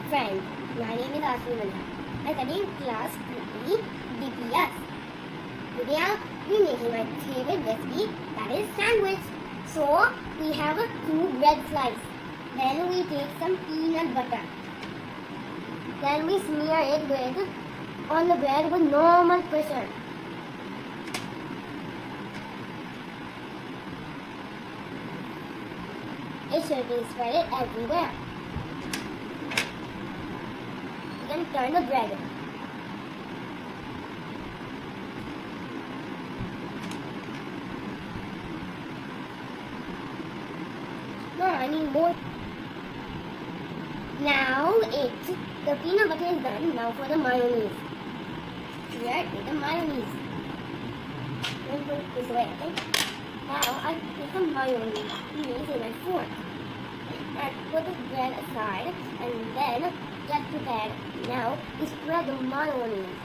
friends. My name is Aashwi Manihar. I study in class 3 DPS. Today I will be making my favorite recipe, that is sandwich. So we have a 2 bread slice. Then we take some peanut butter. Then we smear it on the bread with normal pressure. It should be spread everywhere. Then turn the bread. No, I need more. Now the peanut butter is done. Now for the mayonnaise. Here is the mayonnaise. Let me put it this way, okay? Now I take the mayonnaise in my fork. And put the bread aside and then get prepared. Now we spread the mayonnaise.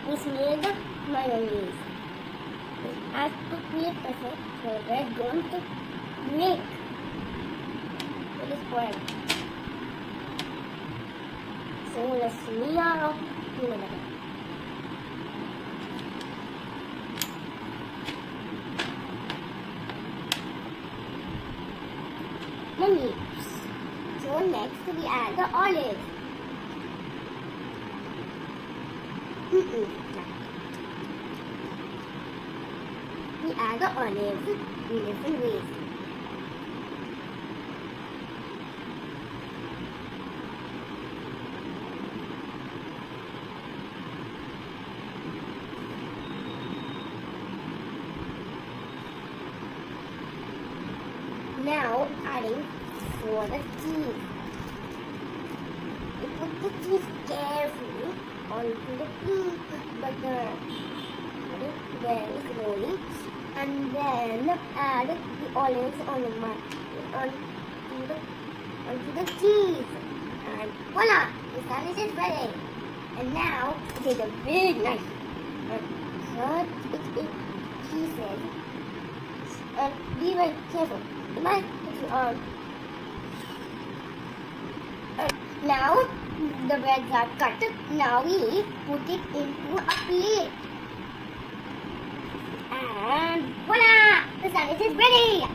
We smear the mayonnaise. Add appropriate pressure so the bread don't break. It is bread. So let's smear our peanut butter. The leaves. So next we add the olives. We add the olives in different ways. Now adding for the cheese. We put the cheese carefully onto the peanut butter. Add it very slowly, and then add the olives onto the cheese. And voila, the sandwich is ready. And now take a big knife and cut it in pieces. And be very careful. You might put your arm. Now the breads are cut. Now we put it into a plate. And voila! The sandwich is ready!